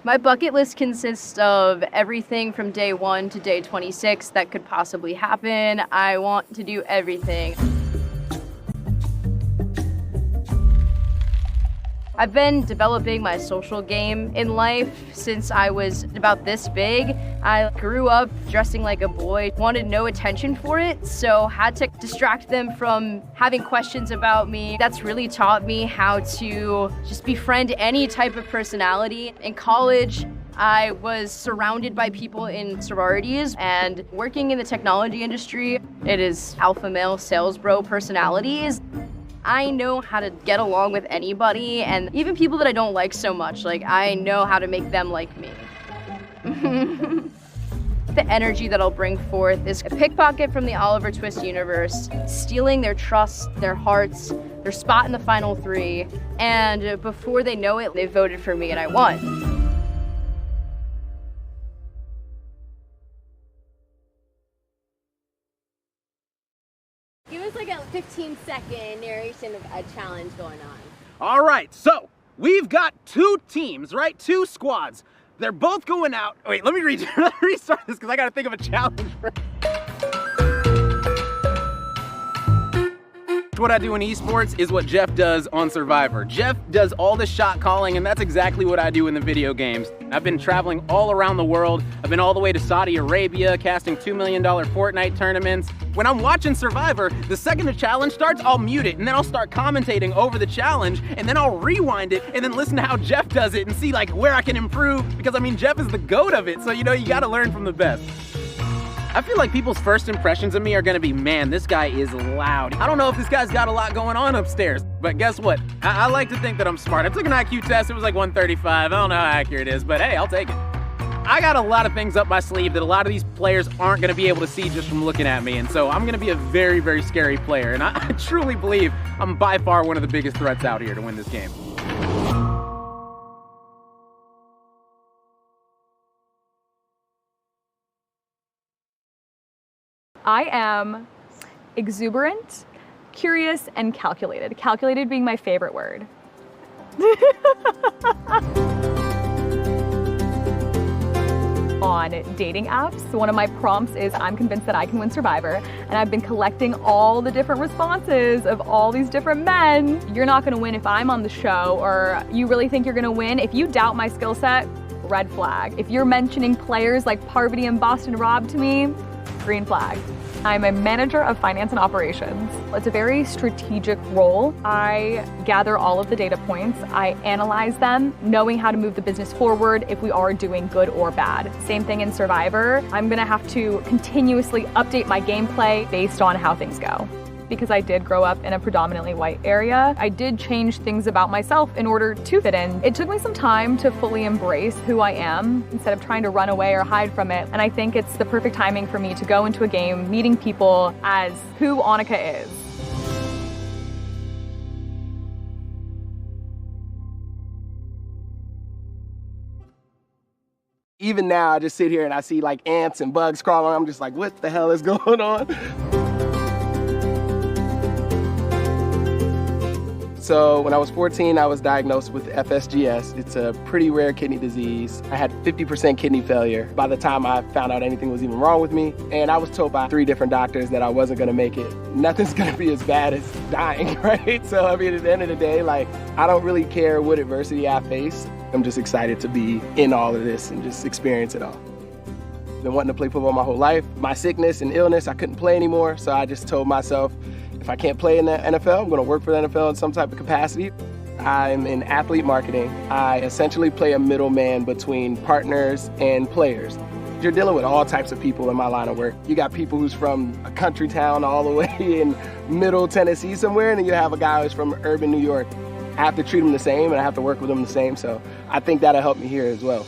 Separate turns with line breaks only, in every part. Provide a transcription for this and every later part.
My bucket list consists of everything from day 1 to day 26 that could possibly happen. I want to do everything. I've been developing my social game in life since I was about this big. I grew up dressing like a boy, wanted no attention for it, so had to distract them from having questions about me. That's really taught me how to just befriend any type of personality. In college, I was surrounded by people in sororities, and working in the technology industry, it is alpha male sales bro personalities. I know how to get along with anybody, and even people that I don't like so much. Like, I know how to make them like me. The energy that I'll bring forth is a pickpocket from the Oliver Twist universe, stealing their trust, their hearts, their spot in the final 3, and before they know it, they voted for me and I won.
Give us like a 15-second narration of a challenge going on.
All right, so we've got 2 teams, right? 2 squads. They're both going out. Wait, let me restart this because I got to think of a challenge first. What I do in esports is what Jeff does on Survivor. Jeff does all the shot calling, and that's exactly what I do in the video games. I've been traveling all around the world. I've been all the way to Saudi Arabia, casting $2 million Fortnite tournaments. When I'm watching Survivor, the second the challenge starts, I'll mute it, and then I'll start commentating over the challenge, and then I'll rewind it, and then listen to how Jeff does it and see like where I can improve, because I mean, Jeff is the GOAT of it, so you know, you gotta learn from the best. I feel like people's first impressions of me are gonna be, man, this guy is loud. I don't know if this guy's got a lot going on upstairs, but guess what? I like to think that I'm smart. I took an IQ test, it was like 135. I don't know how accurate it is, but hey, I'll take it. I got a lot of things up my sleeve that a lot of these players aren't gonna be able to see just from looking at me, and so I'm gonna be a very, very scary player, and I truly believe I'm by far one of the biggest threats out here to win this game.
I am exuberant, curious, and calculated. Calculated being my favorite word. On dating apps, one of my prompts is I'm convinced that I can win Survivor, and I've been collecting all the different responses of all these different men. You're not gonna win if I'm on the show, or you really think you're gonna win. If you doubt my skill set, red flag. If you're mentioning players like Parvati and Boston Rob to me, green flag. I'm a manager of finance and operations. It's a very strategic role. I gather all of the data points, I analyze them, knowing how to move the business forward if we are doing good or bad. Same thing in Survivor. I'm gonna have to continuously update my gameplay based on how things go. Because I did grow up in a predominantly white area, I did change things about myself in order to fit in. It took me some time to fully embrace who I am instead of trying to run away or hide from it. And I think it's the perfect timing for me to go into a game meeting people as who Annika is.
Even now, I just sit here and I see like ants and bugs crawling. I'm just like, what the hell is going on? So when I was 14, I was diagnosed with FSGS. It's a pretty rare kidney disease. I had 50% kidney failure by the time I found out anything was even wrong with me. And I was told by 3 different doctors that I wasn't gonna make it. Nothing's gonna be as bad as dying, right? So I mean, at the end of the day, like, I don't really care what adversity I face. I'm just excited to be in all of this and just experience it all. Been wanting to play football my whole life. My sickness and illness, I couldn't play anymore. So I just told myself, if I can't play in the NFL, I'm gonna work for the NFL in some type of capacity. I'm in athlete marketing. I essentially play a middleman between partners and players. You're dealing with all types of people in my line of work. You got people who's from a country town all the way in middle Tennessee somewhere, and then you have a guy who's from urban New York. I have to treat them the same, and I have to work with them the same, so I think that'll help me here as well.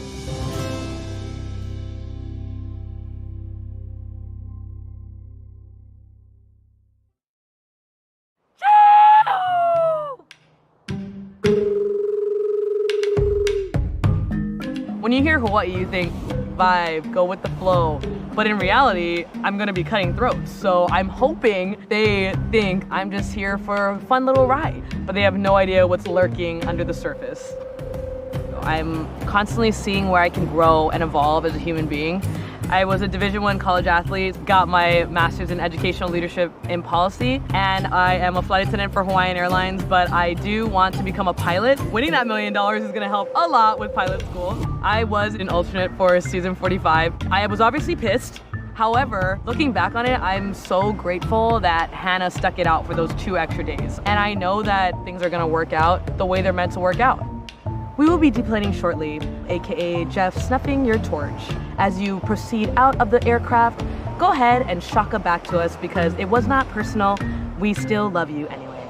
When you hear Hawaii, you think vibe, go with the flow. But in reality, I'm gonna be cutting throats. So I'm hoping they think I'm just here for a fun little ride, but they have no idea what's lurking under the surface. I'm constantly seeing where I can grow and evolve as a human being. I was a Division I college athlete, got my master's in educational leadership in policy, and I am a flight attendant for Hawaiian Airlines, but I do want to become a pilot. Winning that $1 million is gonna help a lot with pilot school. I was an alternate for season 45. I was obviously pissed. However, looking back on it, I'm so grateful that Hannah stuck it out for those 2 extra days. And I know that things are gonna work out the way they're meant to work out. We will be deplaning shortly, AKA Jeff snuffing your torch. As you proceed out of the aircraft, go ahead and shaka back to us because it was not personal. We still love you anyway.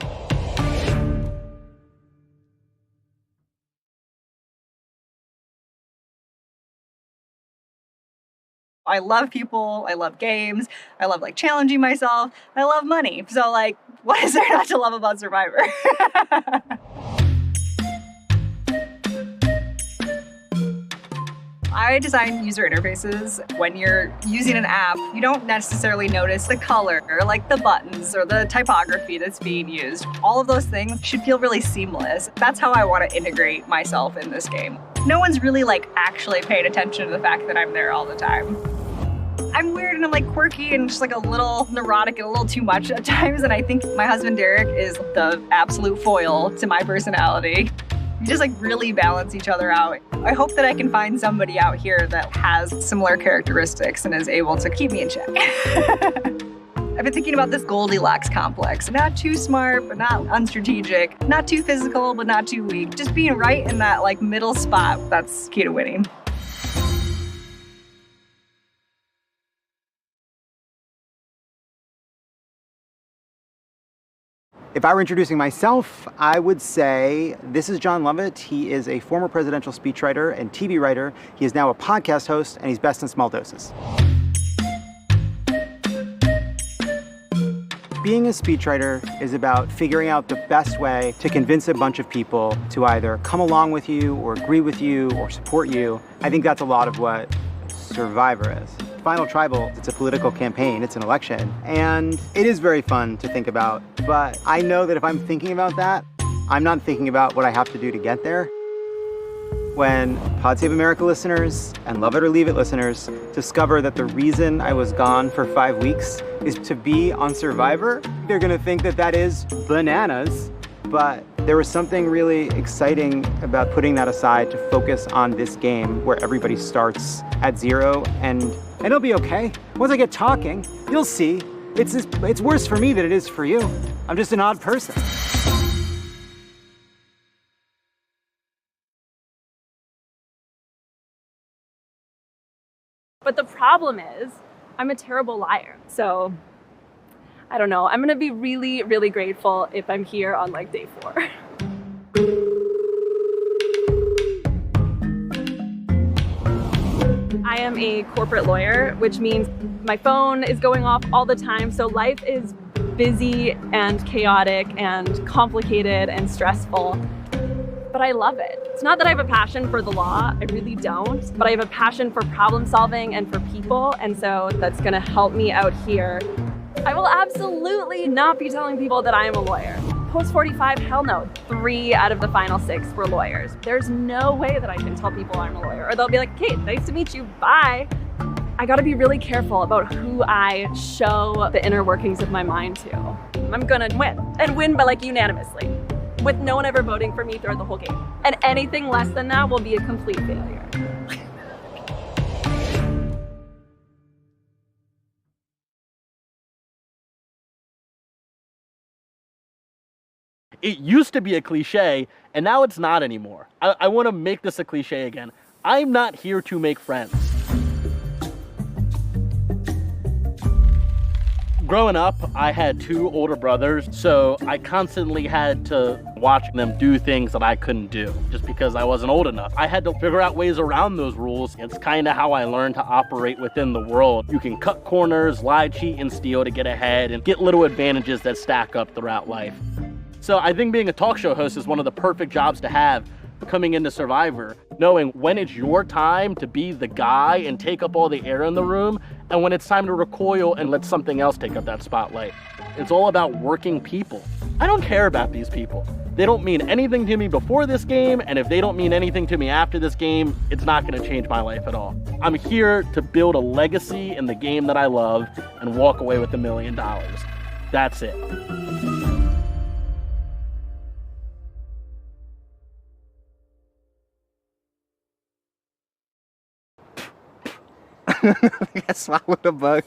I love people, I love games, I love like challenging myself, I love money. So like, what is there not to love about Survivor? I design user interfaces. When you're using an app, you don't necessarily notice the color or like the buttons or the typography that's being used. All of those things should feel really seamless. That's how I want to integrate myself in this game. No one's really like actually paying attention to the fact that I'm there all the time. I'm weird and I'm like quirky and just like a little neurotic and a little too much at times, and I think my husband Derek is the absolute foil to my personality. We just like really balance each other out. I hope that I can find somebody out here that has similar characteristics and is able to keep me in check. I've been thinking about this Goldilocks complex. Not too smart, but not unstrategic. Not too physical, but not too weak. Just being right in that like middle spot, that's key to winning.
If I were introducing myself, I would say this is John Lovett. He is a former presidential speechwriter and TV writer. He is now a podcast host, and he's best in small doses. Being a speechwriter is about figuring out the best way to convince a bunch of people to either come along with you or agree with you or support you. I think that's a lot of what Survivor is. Final Tribal, it's a political campaign, it's an election, and it is very fun to think about, but I know that if I'm thinking about that, I'm not thinking about what I have to do to get there. When Pod Save America listeners and Love It or Leave It listeners discover that the reason I was gone for 5 weeks is to be on Survivor, they're gonna think that that is bananas, but there was something really exciting about putting that aside to focus on this game where everybody starts at zero, and it'll be okay. Once I get talking, you'll see. It's worse for me than it is for you. I'm just an odd person.
But the problem is, I'm a terrible liar. So, I don't know. I'm gonna be really, really grateful if I'm here on like day 4. I am a corporate lawyer, which means my phone is going off all the time. So life is busy and chaotic and complicated and stressful. But I love it. It's not that I have a passion for the law, I really don't, but I have a passion for problem solving and for people, and so that's gonna help me out here. I will absolutely not be telling people that I am a lawyer. Post 45, hell no. 3 out of the final 6 were lawyers. There's no way that I can tell people I'm a lawyer, or they'll be like, Kate, nice to meet you, bye. I gotta be really careful about who I show the inner workings of my mind to. I'm gonna win, and win by like unanimously, with no one ever voting for me throughout the whole game. And anything less than that will be a complete failure.
It used to be a cliche, and now it's not anymore. I want to make this a cliche again. I'm not here to make friends. Growing up, I had 2 older brothers, so I constantly had to watch them do things that I couldn't do just because I wasn't old enough. I had to figure out ways around those rules. It's kind of how I learned to operate within the world. You can cut corners, lie, cheat, and steal to get ahead and get little advantages that stack up throughout life. So I think being a talk show host is one of the perfect jobs to have coming into Survivor, knowing when it's your time to be the guy and take up all the air in the room, and when it's time to recoil and let something else take up that spotlight. It's all about working people. I don't care about these people. They don't mean anything to me before this game, and if they don't mean anything to me after this game, it's not gonna change my life at all. I'm here to build a legacy in the game that I love and walk away with $1 million. That's it.
I swallowed a bug.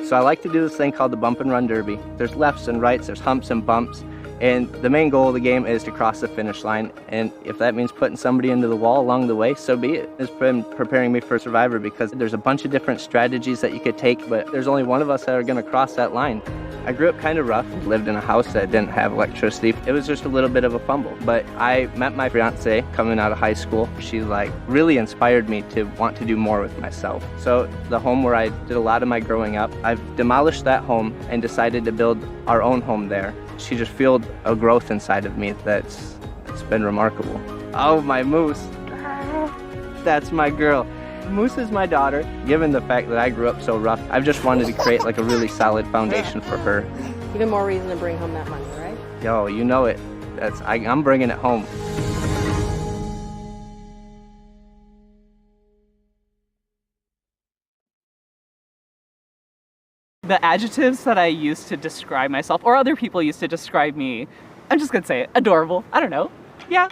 So I like to do this thing called the bump and run derby. There's lefts and rights, there's humps and bumps, and the main goal of the game is to cross the finish line. And if that means putting somebody into the wall along the way, so be it. It's been preparing me for Survivor because there's a bunch of different strategies that you could take, but there's only one of us that are gonna cross that line. I grew up kind of rough, lived in a house that didn't have electricity. It was just a little bit of a fumble, but I met my fiance coming out of high school. She really inspired me to want to do more with myself. So the home where I did a lot of my growing up, I've demolished that home and decided to build our own home there. She just fueled a growth inside of me that's been remarkable. Oh, my Moose. That's my girl. Moose is my daughter. Given the fact that I grew up so rough, I've just wanted to create like a really solid foundation for her.
Even more reason to bring home that money, right?
Yo, you know it. I'm bringing it home.
The adjectives that I used to describe myself, or other people used to describe me, I'm just gonna say it, adorable. I don't know. Yeah.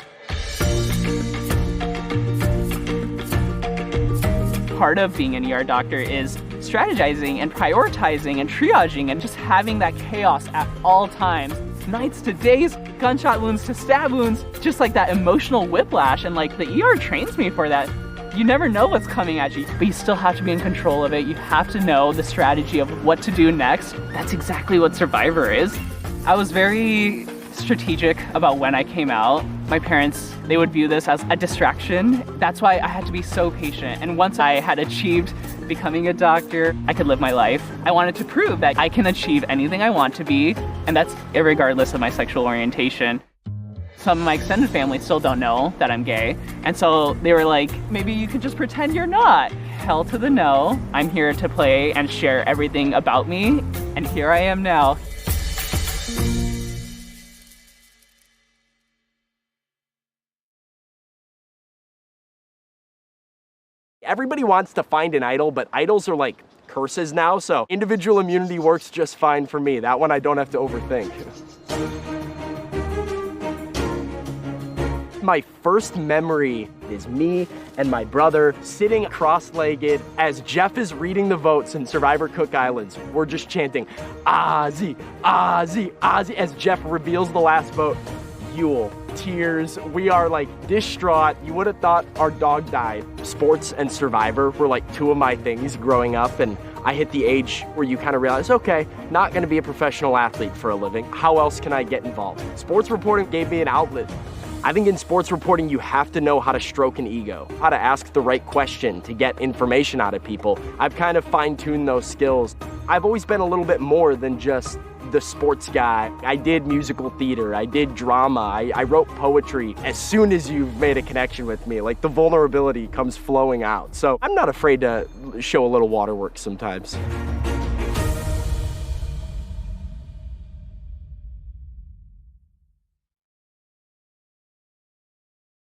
Part of being an ER doctor is strategizing and prioritizing and triaging and just having that chaos at all times. Nights to days, gunshot wounds to stab wounds, just like that emotional whiplash, and like the ER trains me for that. You never know what's coming at you, but you still have to be in control of it. You have to know the strategy of what to do next. That's exactly what Survivor is. I was very strategic about when I came out. My parents, they would view this as a distraction. That's why I had to be so patient. And once I had achieved becoming a doctor, I could live my life. I wanted to prove that I can achieve anything I want to be, and that's irregardless of my sexual orientation. Some of my extended family still don't know that I'm gay, and so they were like, maybe you could just pretend you're not. Hell to the no. I'm here to play and share everything about me, and here I am now.
Everybody wants to find an idol, but idols are like curses now, so individual immunity works just fine for me. That one I don't have to overthink. My first memory is me and my brother sitting cross-legged as Jeff is reading the votes in Survivor Cook Islands. We're just chanting, Ozzy, Ozzy, Ozzy, as Jeff reveals the last vote. Yule, tears, we are like distraught. You would have thought our dog died. Sports and Survivor were like two of my things growing up, and I hit the age where you kind of realize, okay, not gonna be a professional athlete for a living. How else can I get involved? Sports reporting gave me an outlet. I think in sports reporting, you have to know how to stroke an ego, how to ask the right question to get information out of people. I've kind of fine-tuned those skills. I've always been a little bit more than just the sports guy. I did musical theater, I did drama, I wrote poetry. As soon as you've made a connection with me, like the vulnerability comes flowing out. So I'm not afraid to show a little waterworks sometimes.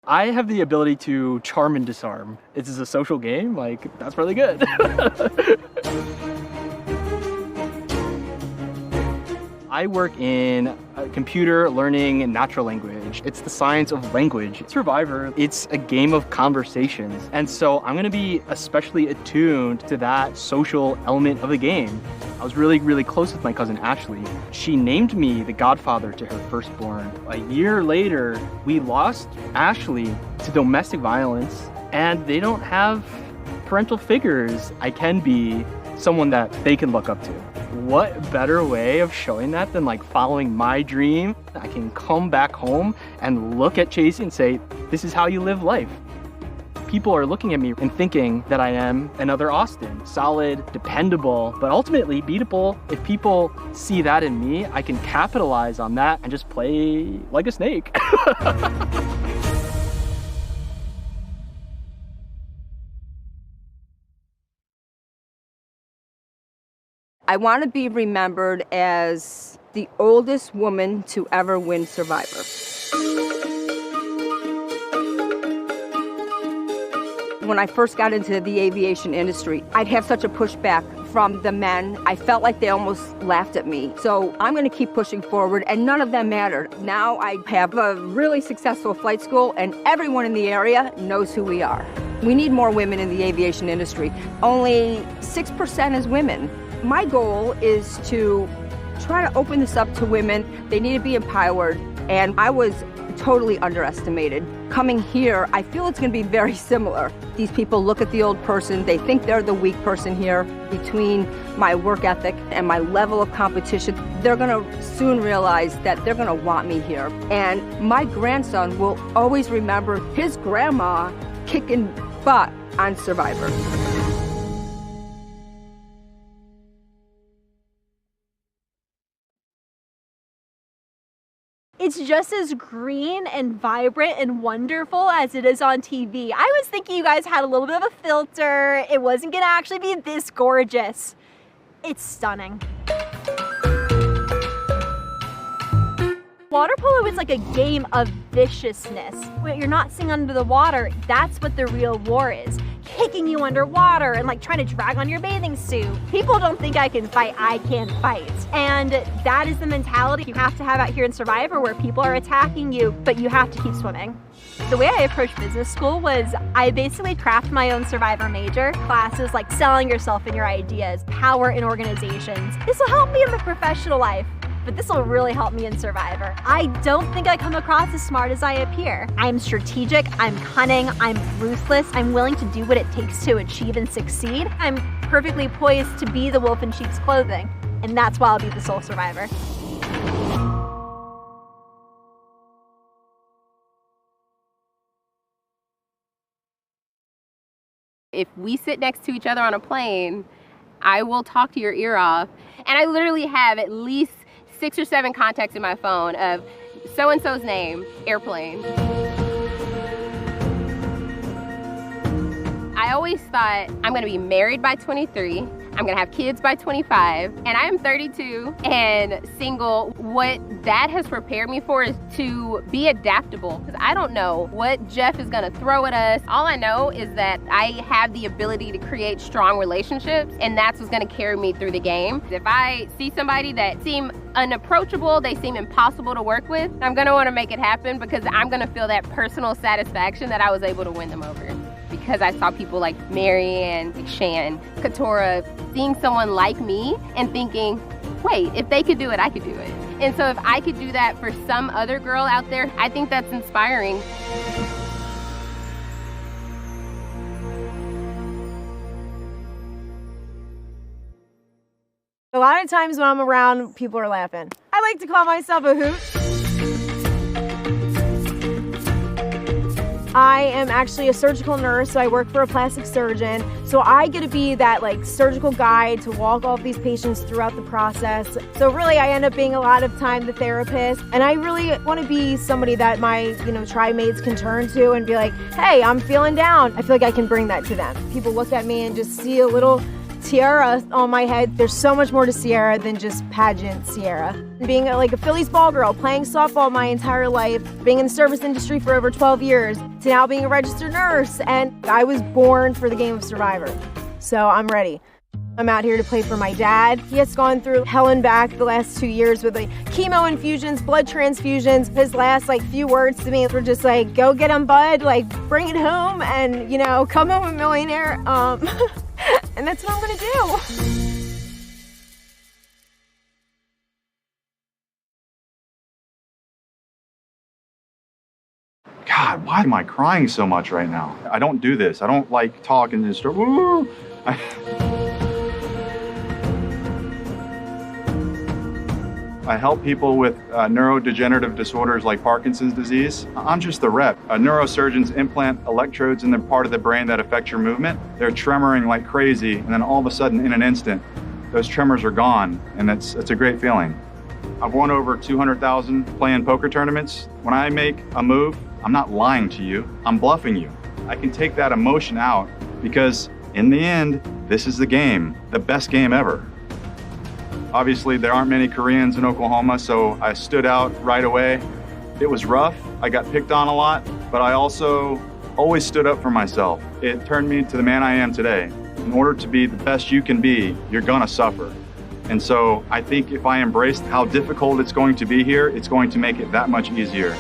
I have the ability to charm and disarm. This is a social game, like, that's really good. I work in computer learning and natural language. It's the science of language. Survivor, it's a game of conversations. And so I'm gonna be especially attuned to that social element of the game. I was really, really close with my cousin Ashley. She named me the godfather to her firstborn. A year later, we lost Ashley to domestic violence, and they don't have parental figures. I can be someone that they can look up to. What better way of showing that than like following my dream? I can come back home and look at Chasey and say, this is how you live life. People are looking at me and thinking that I am another Austin, solid, dependable, but ultimately beatable. If people see that in me, I can capitalize on that and just play like a snake.
I want to be remembered as the oldest woman to ever win Survivor. When I first got into the aviation industry, I'd have such a pushback from the men. I felt like they almost laughed at me. So I'm going to keep pushing forward, and none of them mattered. Now I have a really successful flight school, and everyone in the area knows who we are. We need more women in the aviation industry. Only 6% is women. My goal is to try to open this up to women. They need to be empowered, and I was totally underestimated. Coming here, I feel it's going to be very similar. These people look at the old person, they think they're the weak person here. Between my work ethic and my level of competition, they're going to soon realize that they're going to want me here. And my grandson will always remember his grandma kicking butt on Survivor.
It's just as green and vibrant and wonderful as it is on TV. I was thinking you guys had a little bit of a filter. It wasn't gonna actually be this gorgeous. It's stunning. Water polo is like a game of viciousness. When you're not seeing under the water, that's what the real war is. Kicking you underwater and like trying to drag on your bathing suit. People don't think I can fight, I can fight. And that is the mentality you have to have out here in Survivor, where people are attacking you, but you have to keep swimming. The way I approached business school was I basically craft my own Survivor major. Classes like selling yourself and your ideas, power in organizations. This will help me in my professional life, but this will really help me in Survivor. I don't think I come across as smart as I appear. I'm strategic, I'm cunning, I'm ruthless, I'm willing to do what it takes to achieve and succeed. I'm perfectly poised to be the wolf in sheep's clothing, and that's why I'll be the sole survivor.
If we sit next to each other on a plane, I will talk to your ear off. And I literally have at least 6 or 7 contacts in my phone of so-and-so's name, airplane. I always thought I'm gonna be married by 23, I'm gonna have kids by 25, and I am 32 and single. What that has prepared me for is to be adaptable, because I don't know what Jeff is gonna throw at us. All I know is that I have the ability to create strong relationships, and that's what's gonna carry me through the game. If I see somebody that seem unapproachable, they seem impossible to work with, I'm gonna wanna make it happen, because I'm gonna feel that personal satisfaction that I was able to win them over. Because I saw people like Marianne, Shan, Katora, seeing someone like me and thinking, wait, if they could do it, I could do it. And so if I could do that for some other girl out there, I think that's inspiring.
A lot of times when I'm around, people are laughing. I like to call myself a hoot. I am actually a surgical nurse, so I work for a plastic surgeon. So I get to be that like surgical guide to walk all of these patients throughout the process. So really I end up being a lot of time the therapist. And I really want to be somebody that my, tri-mates can turn to and be like, hey, I'm feeling down. I feel like I can bring that to them. People look at me and just see a little tiara on my head. There's so much more to Sierra than just pageant Sierra. Being like a Phillies ball girl, playing softball my entire life, being in the service industry for over 12 years, to now being a registered nurse, and I was born for the game of Survivor. So I'm ready. I'm out here to play for my dad. He has gone through hell and back the last 2 years with like chemo infusions, blood transfusions. His last few words to me were just like, go get him, bud, bring it home and, come home a millionaire. And that's what I'm gonna do.
God, why am I crying so much right now? I don't do this. I don't like talk and just start, woo! I help people with neurodegenerative disorders like Parkinson's disease. I'm just the rep. Neurosurgeons implant electrodes in the part of the brain that affects your movement. They're tremoring like crazy, and then all of a sudden, in an instant, those tremors are gone, and it's a great feeling. I've won over 200,000 playing poker tournaments. When I make a move, I'm not lying to you, I'm bluffing you. I can take that emotion out because in the end, this is the game, the best game ever. Obviously, there aren't many Koreans in Oklahoma, so I stood out right away. It was rough. I got picked on a lot, but I also always stood up for myself. It turned me to the man I am today. In order to be the best you can be, you're gonna suffer. And so I think if I embraced how difficult it's going to be here, it's going to make it that much easier.